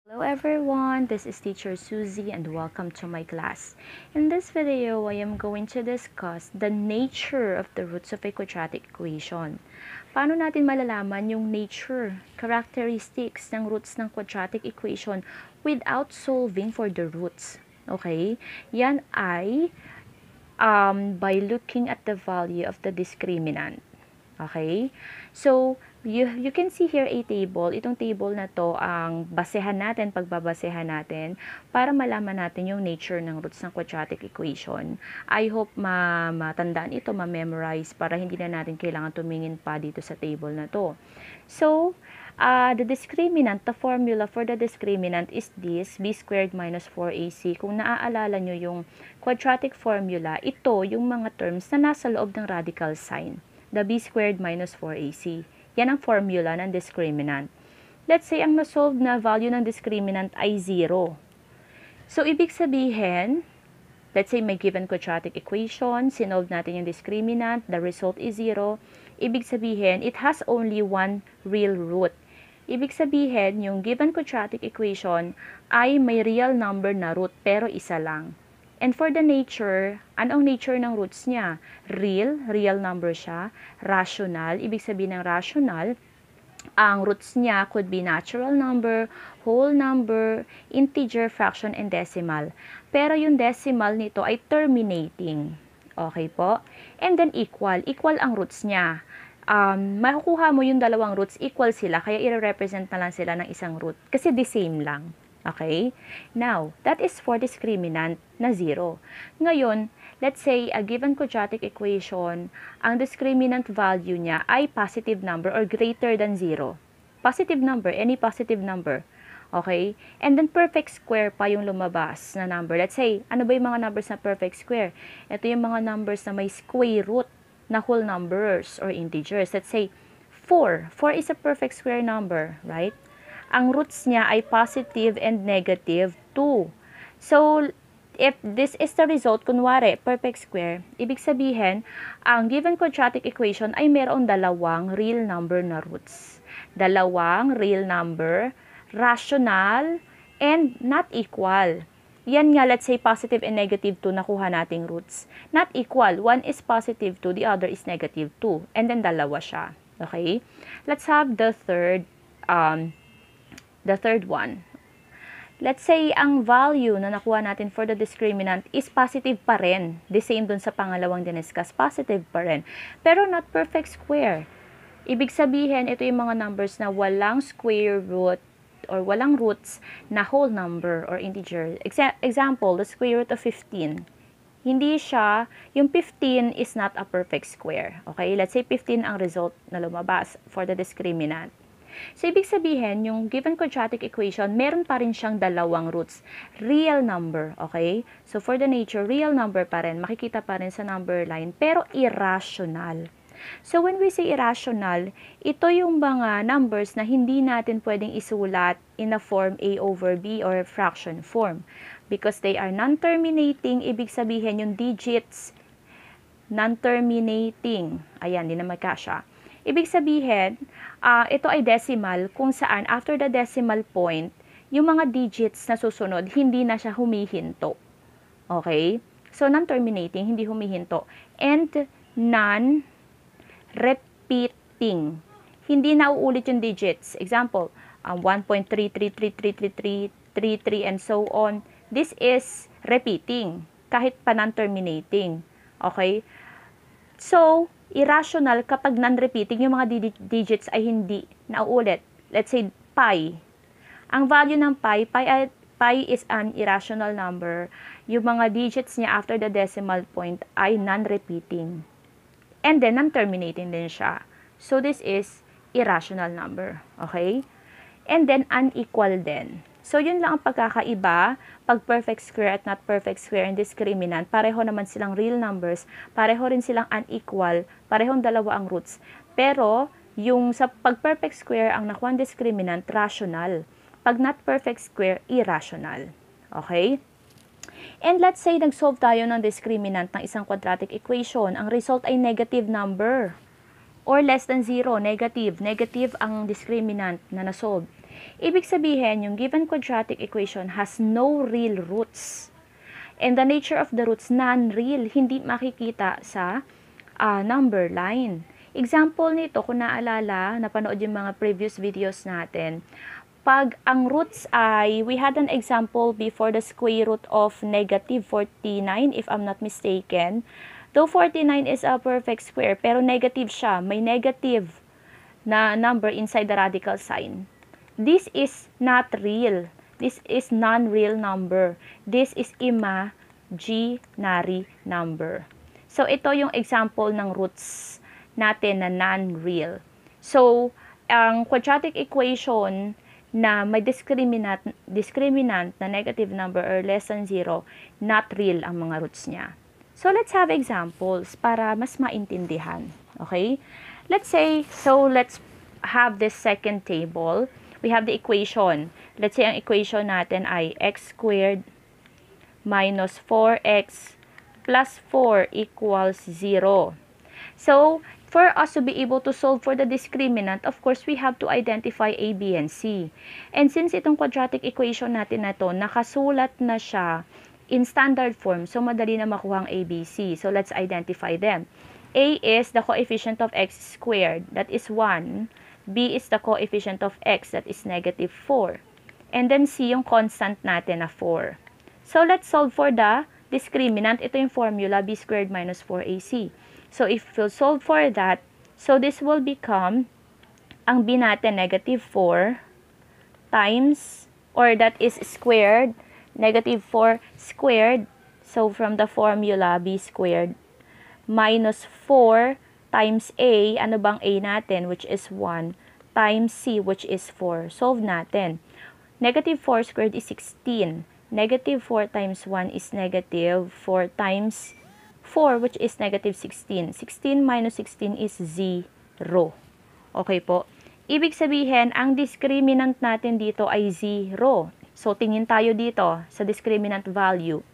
Hello everyone, this is teacher Suzie and welcome to my class. In this video, I am going to discuss the nature of the roots of a quadratic equation. Paano natin malalaman yung nature, characteristics ng roots ng quadratic equation without solving for the roots? Okay? Yan ay by looking at the value of the discriminant. Okay? So, you can see here a table. Itong table na to ang basehan natin, pagbabasehan natin para malaman natin yung nature ng roots ng quadratic equation. I hope matandaan ito, ma-memorize para hindi na natin kailangan tumingin pa dito sa table na to. So, the discriminant, the formula for the discriminant is this, b squared minus 4ac. Kung naaalala nyo yung quadratic formula, ito yung mga terms na nasa loob ng radical sign. The b squared minus 4ac. Yan ang formula ng discriminant. Let's say, ang na-solve na value ng discriminant ay 0. So, ibig sabihin, let's say may given quadratic equation, sinolve natin yung discriminant, the result is 0. Ibig sabihin, it has only one real root. Ibig sabihin, yung given quadratic equation ay may real number na root, pero isa lang. And for the nature, anong nature ng roots niya? Real number siya. Rational, ibig sabihin ng rational, ang roots niya could be natural number, whole number, integer, fraction, and decimal. Pero yung decimal nito ay terminating. Okay po? And then equal. Equal ang roots niya. Makukuha mo yung dalawang roots, equal sila, kaya i-represent na lang sila ng isang root. Kasi the same lang. Okay? Now, that is for discriminant na 0. Ngayon, let's say, a given quadratic equation, ang discriminant value niya ay positive number or greater than 0. Positive number, any positive number. Okay? And then, perfect square pa yung lumabas na number. Let's say, ano ba yung mga numbers na perfect square? Ito yung mga numbers na may square root na whole numbers or integers. Let's say, 4. 4 is a perfect square number, right? Ang roots niya ay positive and negative 2. So, if this is the result, kunwari, perfect square, ibig sabihin, ang given quadratic equation ay mayroong dalawang real number na roots. Dalawang real number, rational, and not equal. Yan nga, let's say, positive and negative 2, nakuha nating roots. Not equal. One is positive 2, the other is negative 2. And then, dalawa siya. Okay? Let's have the third one. Let's say, ang value na nakuha natin for the discriminant is positive pa rin. The same dun sa pangalawang diniscuss, positive pa rin. Pero not perfect square. Ibig sabihin, ito yung mga numbers na walang square root or walang roots na whole number or integer. Example, the square root of 15. Hindi siya, yung 15 is not a perfect square. Okay? Let's say 15 ang result na lumabas for the discriminant. So, ibig sabihin, yung given quadratic equation, meron pa rin siyang dalawang roots. Real number, okay? So, for the nature, real number pa rin. Makikita pa rin sa number line, pero irrational. So, when we say irrational, ito yung mga numbers na hindi natin pwedeng isulat in a form A over B or fraction form. Because they are non-terminating, ibig sabihin yung digits, non-terminating. Ayan, di na magkasya. Ibig sabihin, ito ay decimal kung saan after the decimal point, yung mga digits na susunod, hindi na siya humihinto. Okay? So, non-terminating, hindi humihinto. And non-repeating. Hindi na uulit yung digits. Example, 1.3333333 and so on. This is repeating, kahit pa non-terminating. Okay? So, irrational kapag non-repeating, yung mga digits ay hindi nauulit. Let's say, pi. Ang value ng pi is an irrational number. Yung mga digits niya after the decimal point ay non-repeating. And then, non-terminating din siya. So, this is irrational number. Okay? And then, unequal din. So, yun lang ang pagkakaiba pag perfect square at not perfect square and discriminant. Pareho naman silang real numbers. Pareho rin silang unequal. Parehong dalawa ang roots. Pero, yung sa pag perfect square, ang nakuha discriminant, rational. Pag not perfect square, irrational. Okay? And let's say, nag-solve tayo ng discriminant ng isang quadratic equation. Ang result ay negative number. Or less than 0, negative. Negative ang discriminant na na-solve. Ibig sabihin, yung given quadratic equation has no real roots. And the nature of the roots, non-real, hindi makikita sa number line. Example nito, kung naalala, napanood yung mga previous videos natin, pag ang roots ay, we had an example before, the square root of negative 49, if I'm not mistaken. Though 49 is a perfect square, pero negative siya, may negative na number inside the radical sign. This is not real. This is non-real number. This is imaginary number. So, ito yung example ng roots natin na non-real. So, ang quadratic equation na may discriminant na negative number or less than 0, not real ang mga roots niya. So, let's have examples para mas maintindihan. Okay? Let's say, so let's have this second table. We have the equation. Let's say ang equation natin ay x squared minus 4x plus 4 equals 0. So, for us to be able to solve for the discriminant, of course, we have to identify a, b, and c. And since itong quadratic equation natin na to, nakasulat na siya in standard form, so madali na makuha ang a, b, c. So, let's identify them. A is the coefficient of x squared, that is 1. B is the coefficient of x, that is negative 4. And then C, yung constant natin na 4. So, let's solve for the discriminant. Ito yung formula, b squared minus 4ac. So, if we'll solve for that, so this will become, ang b natin, negative 4 times, or that is squared, negative 4 squared. So, from the formula, b squared minus 4 times a, ano bang a natin, which is 1, times c, which is 4. Solve natin. Negative 4 squared is 16. Negative 4 times 1 is negative 4 times 4, which is negative 16. 16 minus 16 is 0. Okay po? Ibig sabihin, ang discriminant natin dito ay 0. So, tingin tayo dito sa discriminant value.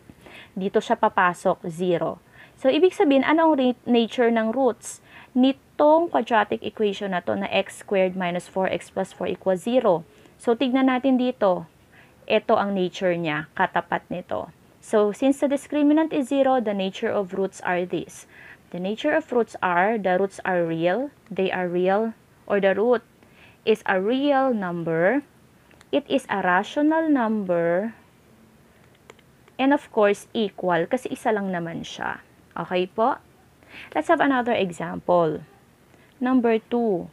Dito siya papasok, 0. So, ibig sabihin, anong nature ng roots nitong quadratic equation na to na x squared minus 4x plus 4 equals 0? So, tignan natin dito. Ito ang nature niya, katapat nito. So, since the discriminant is 0, the nature of roots are this. The nature of roots are, the roots are real, they are real, or the root is a real number, it is a rational number, and of course, equal, kasi isa lang naman siya. Okay po? Let's have another example. Number 2.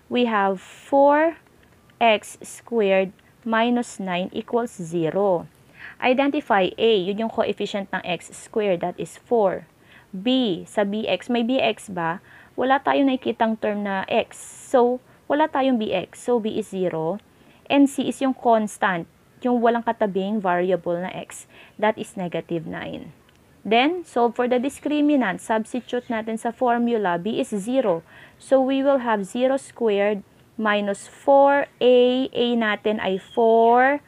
We have 4x squared minus 9 equals 0. Identify A, yun yung coefficient ng x squared, that is 4. B, sa bx, may bx ba? Wala tayong nakikitang term na x. So, wala tayong bx. So, b is 0. And c is yung constant, yung walang katabing variable na x. That is negative 9. Then, solve for the discriminant. Substitute natin sa formula. B is 0. So, we will have 0 squared minus 4a. A natin ay 4c.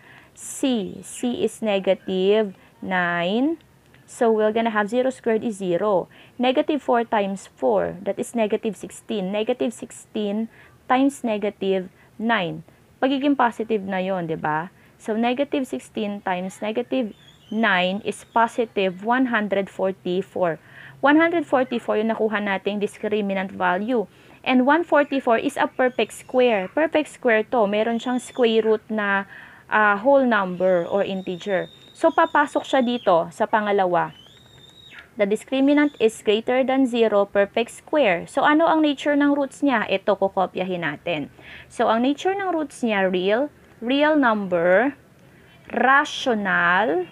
C is negative 9. So, we're gonna have 0 squared is 0. Negative 4 times 4. That is negative 16. Negative 16 times negative 9. Pagiging positive na yon, di ba? So, negative 16 times negative 9 is positive 144. 144 yung nakuha nating discriminant value. And 144 is a perfect square. Perfect square to. Meron siyang square root na whole number or integer. So, papasok siya dito sa pangalawa. The discriminant is greater than 0, perfect square. So, ano ang nature ng roots niya? Ito, kukopyahin natin. So, ang nature ng roots niya, real number, rational.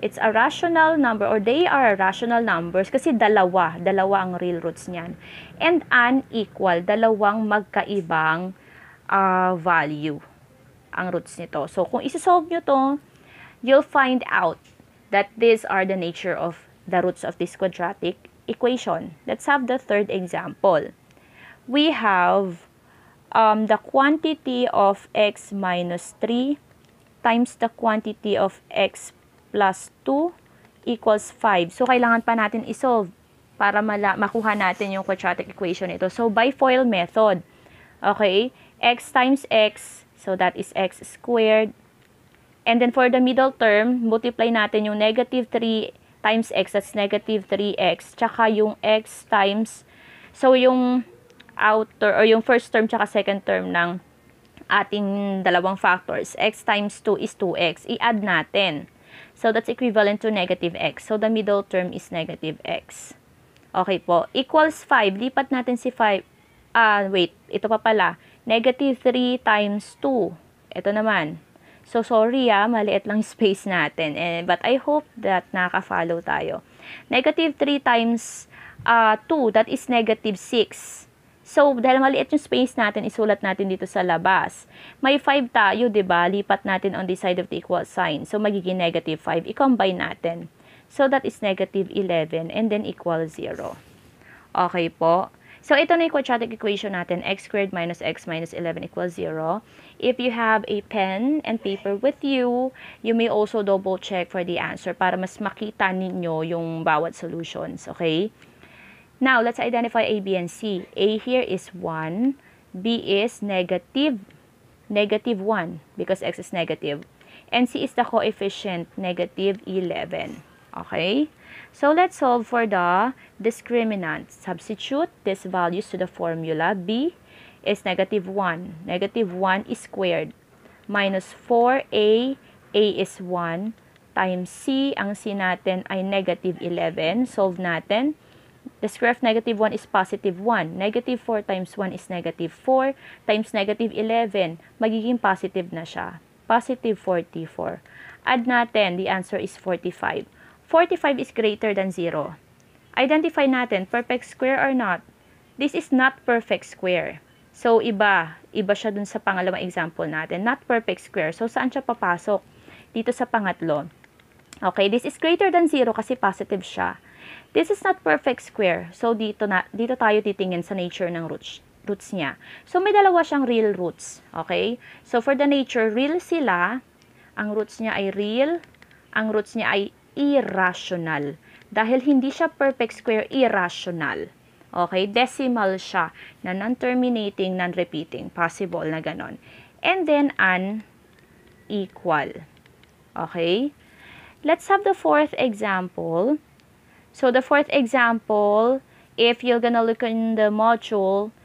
It's a rational number, or they are rational numbers kasi dalawa ang real roots niyan. And unequal, dalawang magkaibang value ang roots nito. So, kung isa-solve nyo to, you'll find out that these are the nature of the roots of this quadratic equation. Let's have the third example. We have the quantity of x minus 3 times the quantity of x plus 2 equals 5. So, kailangan pa natin isolve para makuha natin yung quadratic equation ito. So, by FOIL method. Okay? X times x, So, that is x squared. And then, for the middle term, multiply natin yung negative 3 times x, that's negative 3x, tsaka yung x times, so yung outer, or yung first term tsaka second term ng ating dalawang factors, x times 2 is 2x, i-add natin. So, that's equivalent to negative x. So, the middle term is negative x. Okay po. Equals 5. Lipat natin si 5. Wait. Ito pa pala. Negative 3 times 2. Ito naman. So, sorry maliit lang space natin. But I hope that nakaka-follow tayo. Negative 3 times 2, that is negative 6. So, dahil maliit yung space natin, isulat natin dito sa labas. May 5 tayo, diba? Lipat natin on the side of the equal sign. So, magiging negative 5. I-combine natin. So, that is negative 11 and then equal 0. Okay po. So, ito na yung quadratic equation natin. X squared minus x minus 11 equals 0. If you have a pen and paper with you, you may also double check for the answer para mas makita ninyo yung bawat solutions. Okay? Now, let's identify A, B, and C. A here is 1. B is negative 1 because x is negative. And C is the coefficient, negative 11. Okay? So, let's solve for the discriminant. Substitute these values to the formula. B is negative 1. Negative 1 is squared. Minus 4A, A is 1. Times C, ang C natin ay negative 11. Solve natin. The square of negative 1 is positive 1. Negative 4 times 1 is negative 4 times negative 11. Magiging positive na siya. Positive 44. Add natin, the answer is 45. 45 is greater than 0. Identify natin, perfect square or not. This is not perfect square. So, iba siya dun sa pangalawang example natin. Not perfect square. So, saan siya papasok? Dito sa pangatlo. Okay, this is greater than 0 kasi positive siya. This is not perfect square. So, dito tayo titingin sa nature ng roots niya. So, may dalawa siyang real roots. Okay? So, for the nature, real sila. Ang roots niya ay real. Ang roots niya ay irrational. Dahil hindi siya perfect square, irrational. Okay? Decimal siya na non-terminating, non-repeating. Possible na ganon. And then, unequal. Okay? Let's have the fourth example. So, the fourth example, if you're gonna look in the module,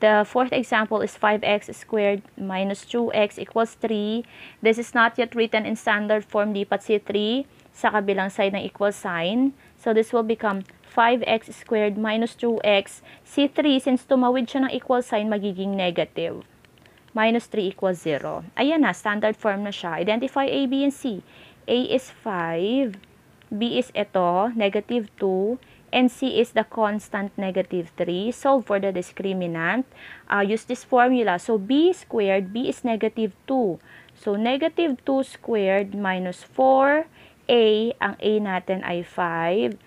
the fourth example is 5x squared minus 2x equals 3. This is not yet written in standard form. Lipat si 3 sa kabilang side ng equal sign. So, this will become 5x squared minus 2x. Si 3, since tumawid siya ng equal sign, magiging negative. Minus 3 equals 0. Ayan na, standard form na siya. Identify A, B, and C. A is 5. B is ito, negative 2, and C is the constant negative 3. Solve for the discriminant. Use this formula. So, B squared, B is negative 2. So, negative 2 squared minus 4A, ang A natin ay 5.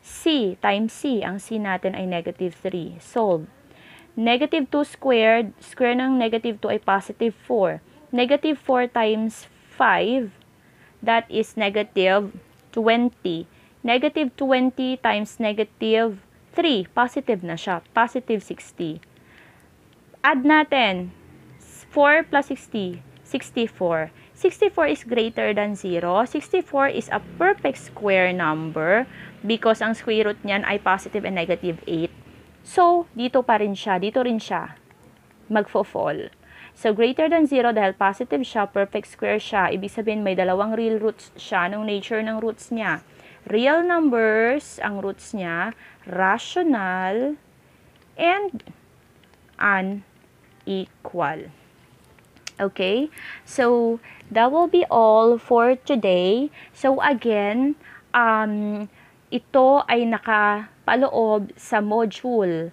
C times C, ang C natin ay negative 3. Solve. Negative 2 squared, square ng negative 2 ay positive 4. Negative 4 times 5, that is negative 20. Negative 20 times negative 3. Positive na siya. Positive 60. Add natin. 4 plus 60. 64. 64 is greater than 0. 64 is a perfect square number because ang square root niyan ay positive and negative 8. So, dito pa rin siya. Dito rin siya. Magfo-fall. So, greater than 0 dahil positive siya, perfect square siya. Ibig sabihin, may dalawang real roots siya ng nature ng roots niya. Real numbers, ang roots niya, rational, and unequal. Okay? So, that will be all for today. So, again, ito ay nakapaloob sa module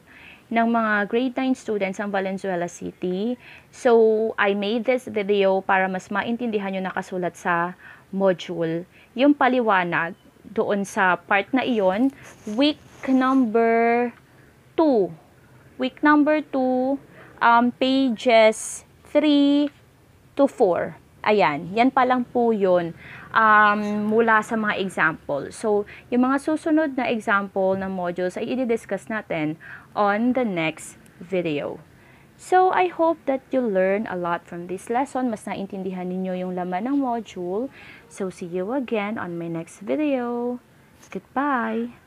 ng mga grade 9 students ng Valenzuela City. So, I made this video para mas maintindihan nyo nakasulat sa module yung paliwanag doon sa part na iyon. Week number 2. Week number 2, pages 3 to 4. Ayan, yan pa lang po yun mula sa mga example. So, yung mga susunod na example ng modules ay i-discuss natin on the next video. So, I hope that you learn a lot from this lesson. Mas naintindihan ninyo yung laman ng module. So, see you again on my next video. Goodbye!